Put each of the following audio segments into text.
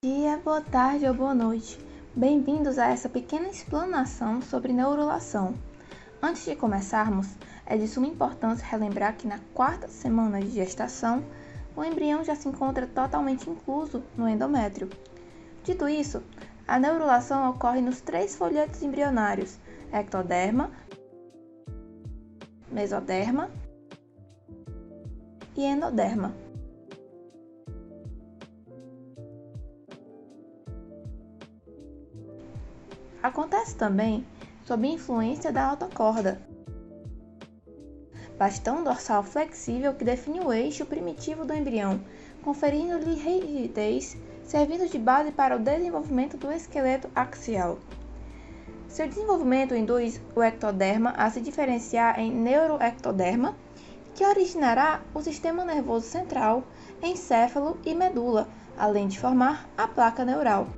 Dia, boa tarde ou boa noite. Bem-vindos a essa pequena explanação sobre neurulação. Antes de começarmos, é de suma importância relembrar que na quarta semana de gestação, o embrião já se encontra totalmente incluso no endométrio. Dito isso, a neurulação ocorre nos 3 folhetos embrionários: ectoderma, mesoderma e endoderma. Acontece também sob influência da autocorda, bastão dorsal flexível que define o eixo primitivo do embrião, conferindo-lhe rigidez, servindo de base para o desenvolvimento do esqueleto axial. Seu desenvolvimento induz o ectoderma a se diferenciar em neuroectoderma, que originará o sistema nervoso central, encéfalo e medula, além de formar a placa neural.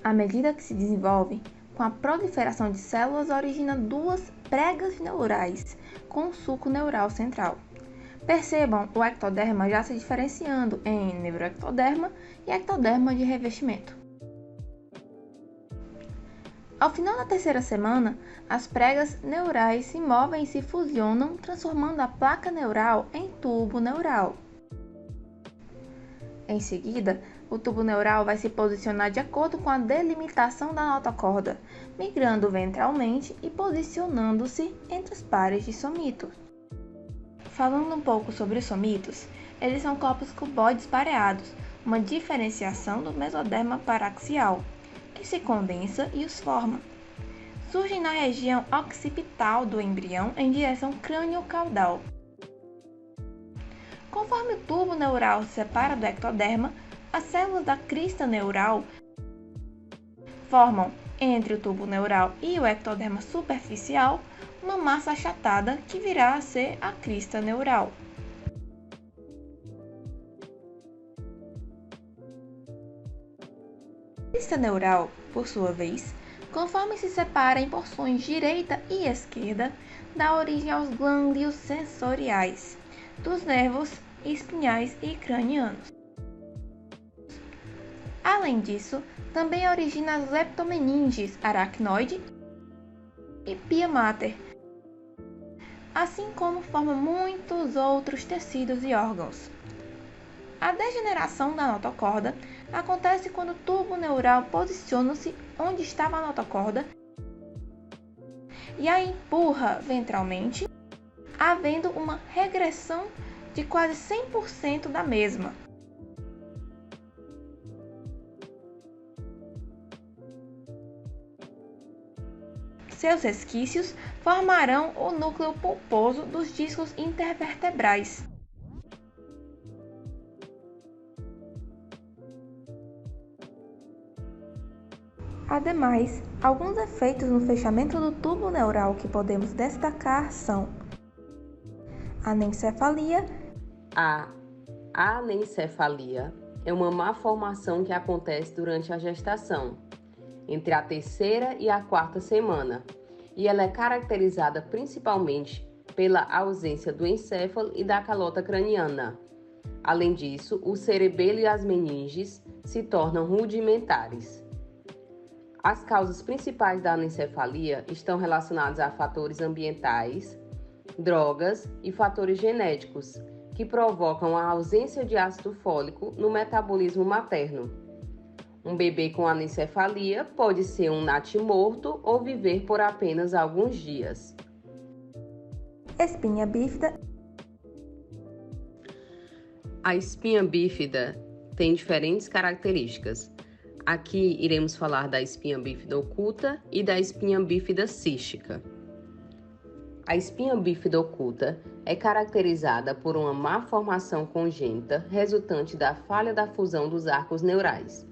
À medida que se desenvolve, com a proliferação de células, origina 2 pregas neurais com o sulco neural central. Percebam o ectoderma já se diferenciando em neuroectoderma e ectoderma de revestimento. Ao final da 3ª semana, as pregas neurais se movem e se fusionam, transformando a placa neural em tubo neural. Em seguida, o tubo neural vai se posicionar de acordo com a delimitação da notocorda, migrando ventralmente e posicionando-se entre os pares de somitos. Falando um pouco sobre os somitos, eles são corpos cuboides pareados, uma diferenciação do mesoderma paraxial, que se condensa e os forma. Surgem na região occipital do embrião em direção crânio-caudal. Conforme o tubo neural se separa do ectoderma, as células da crista neural formam, entre o tubo neural e o ectoderma superficial, uma massa achatada que virá a ser a crista neural. A crista neural, por sua vez, conforme se separa em porções direita e esquerda, dá origem aos gânglios sensoriais dos nervos espinhais e cranianos. Além disso, também origina as leptomeninges aracnoide e pia mater, assim como forma muitos outros tecidos e órgãos. A degeneração da notocorda acontece quando o tubo neural posiciona-se onde estava a notocorda e a empurra ventralmente, havendo uma regressão de quase 100% da mesma. Seus resquícios formarão o núcleo pulposo dos discos intervertebrais. Ademais, alguns efeitos no fechamento do tubo neural que podemos destacar são anencefalia. A anencefalia é uma malformação que acontece durante a gestação, entre a 3ª e a 4ª semana, e ela é caracterizada principalmente pela ausência do encéfalo e da calota craniana. Além disso, o cerebelo e as meninges se tornam rudimentares. As causas principais da anencefalia estão relacionadas a fatores ambientais, drogas e fatores genéticos, que provocam a ausência de ácido fólico no metabolismo materno. Um bebê com anencefalia pode ser um natimorto ou viver por apenas alguns dias. Espinha bífida. A espinha bífida tem diferentes características. Aqui iremos falar da espinha bífida oculta e da espinha bífida cística. A espinha bífida oculta é caracterizada por uma malformação congênita resultante da falha da fusão dos arcos neurais.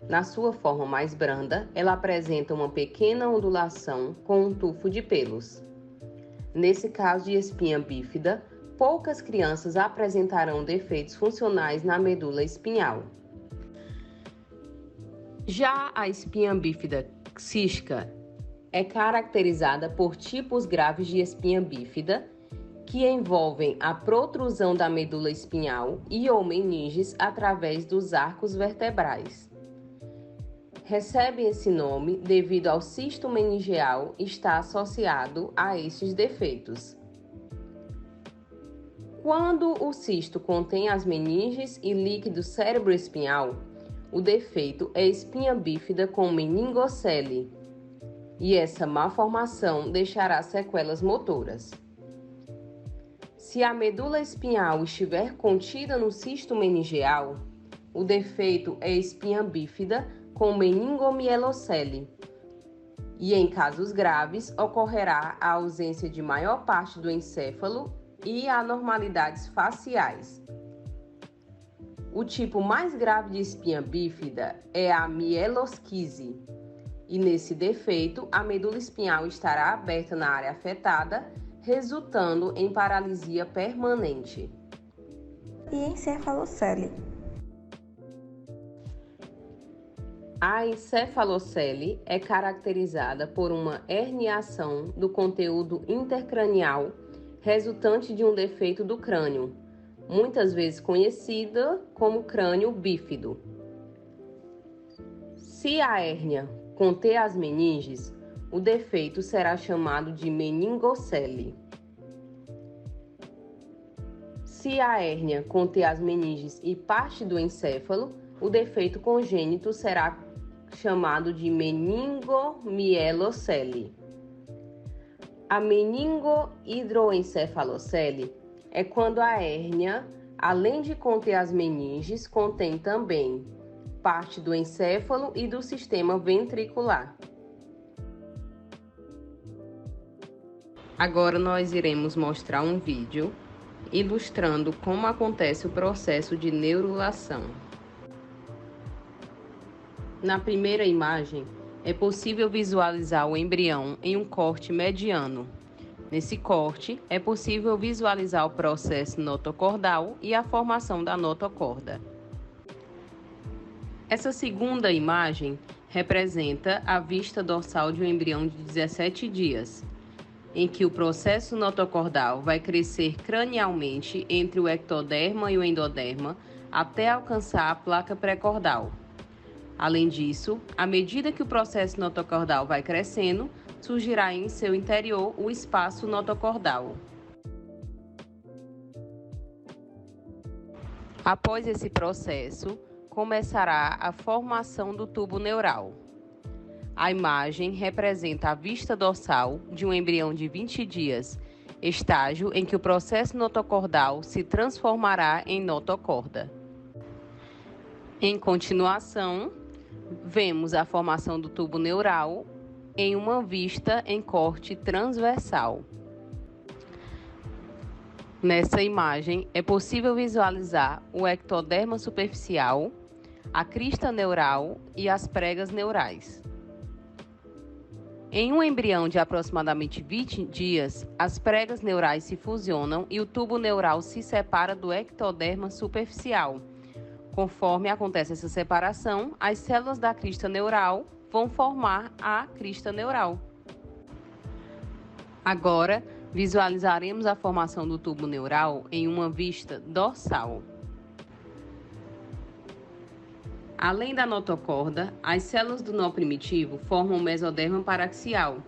Na sua forma mais branda, ela apresenta uma pequena ondulação com um tufo de pelos. Nesse caso de espinha bífida, poucas crianças apresentarão defeitos funcionais na medula espinhal. Já a espinha bífida cística é caracterizada por tipos graves de espinha bífida, que que envolvem a protrusão da medula espinhal e ou meninges através dos arcos vertebrais. Recebem esse nome devido ao cisto meningeal estar associado a estes defeitos. Quando o cisto contém as meninges e líquido cérebroespinhal, o defeito é espinha bífida com meningocele, e essa malformação deixará sequelas motoras. Se a medula espinhal estiver contida no cisto meningeal, o defeito é espinha bífida com meningomielocele, e em casos graves ocorrerá a ausência de maior parte do encéfalo e anormalidades faciais. O tipo mais grave de espinha bífida é a mielosquise, e nesse defeito a medula espinhal estará aberta na área afetada, resultando em paralisia permanente. E encefalocele? A encefalocele é caracterizada por uma herniação do conteúdo intercranial resultante de um defeito do crânio, muitas vezes conhecida como crânio bífido. Se a hérnia conter as meninges, o defeito será chamado de meningocele. Se a hérnia conter as meninges e parte do encéfalo, o defeito congênito será chamado de meningomielocele. A meningohidroencefalocele é quando a hérnia, além de conter as meninges, contém também parte do encéfalo e do sistema ventricular. Agora nós iremos mostrar um vídeo ilustrando como acontece o processo de neurulação. Na primeira imagem, é possível visualizar o embrião em um corte mediano. Nesse corte, é possível visualizar o processo notocordal e a formação da notocorda. Essa segunda imagem representa a vista dorsal de um embrião de 17 dias, em que o processo notocordal vai crescer cranialmente entre o ectoderma e o endoderma até alcançar a placa pré-cordal. Além disso, à medida que o processo notocordal vai crescendo, surgirá em seu interior o espaço notocordal. Após esse processo, começará a formação do tubo neural. A imagem representa a vista dorsal de um embrião de 20 dias, estágio em que o processo notocordal se transformará em notocorda. Em continuação, vemos a formação do tubo neural em uma vista em corte transversal. Nessa imagem, é possível visualizar o ectoderma superficial, a crista neural e as pregas neurais. Em um embrião de aproximadamente 20 dias, as pregas neurais se fusionam e o tubo neural se separa do ectoderma superficial. Conforme acontece essa separação, as células da crista neural vão formar a crista neural. Agora, visualizaremos a formação do tubo neural em uma vista dorsal. Além da notocorda, as células do nó primitivo formam o mesoderma paraxial.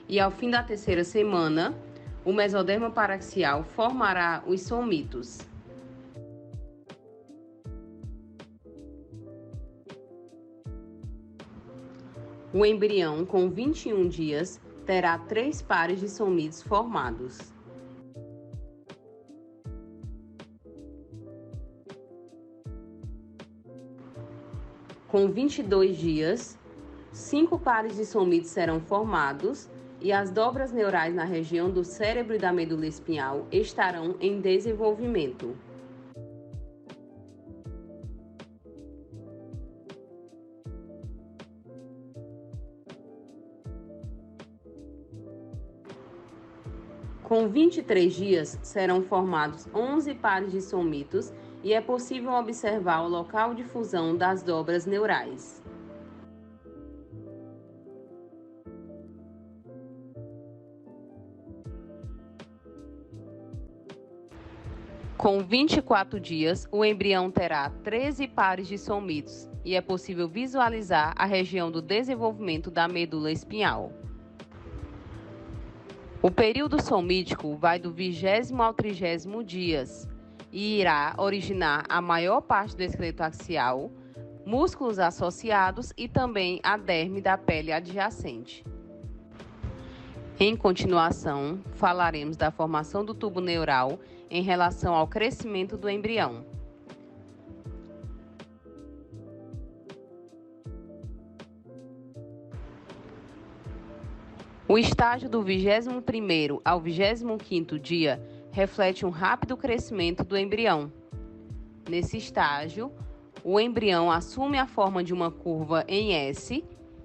E ao fim da terceira semana, o mesoderma paraxial formará os somitos. O embrião, com 21 dias, terá 3 pares de somitos formados. Com 22 dias, 5 pares de somitos serão formados e as dobras neurais na região do cérebro e da medula espinhal estarão em desenvolvimento. Com 23 dias, serão formados 11 pares de somitos e é possível observar o local de fusão das dobras neurais. Com 24 dias, o embrião terá 13 pares de somitos e é possível visualizar a região do desenvolvimento da medula espinhal. O período somítico vai do 20º ao 30º dias e irá originar a maior parte do esqueleto axial, músculos associados e também a derme da pele adjacente. Em continuação, falaremos da formação do tubo neural em relação ao crescimento do embrião. O estágio do 21º ao 25º dia reflete um rápido crescimento do embrião. Nesse estágio, o embrião assume a forma de uma curva em S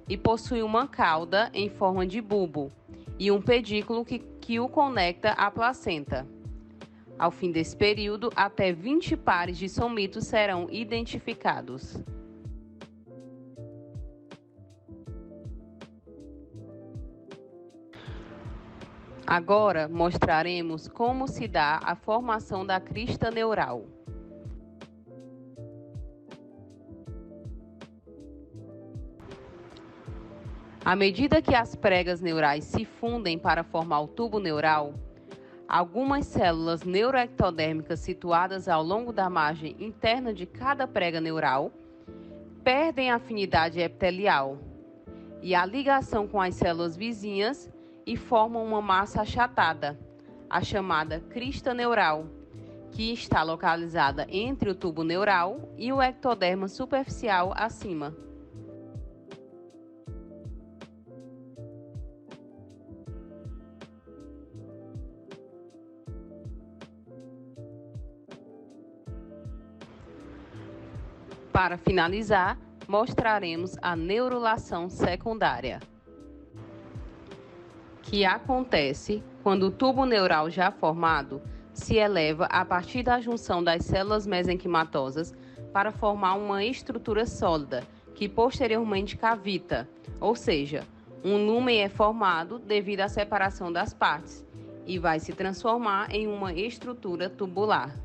e possui uma cauda em forma de bulbo e um pedículo que o conecta à placenta. Ao fim desse período, até 20 pares de somitos serão identificados. Agora mostraremos como se dá a formação da crista neural. À medida que as pregas neurais se fundem para formar o tubo neural, algumas células neuroectodérmicas situadas ao longo da margem interna de cada prega neural perdem a afinidade epitelial e a ligação com as células vizinhas e formam uma massa achatada, a chamada crista neural, que está localizada entre o tubo neural e o ectoderma superficial acima. Para finalizar, mostraremos a neurulação secundária, que acontece quando o tubo neural já formado se eleva a partir da junção das células mesenquimatosas para formar uma estrutura sólida, que posteriormente cavita, ou seja, um lumen é formado devido à separação das partes e vai se transformar em uma estrutura tubular.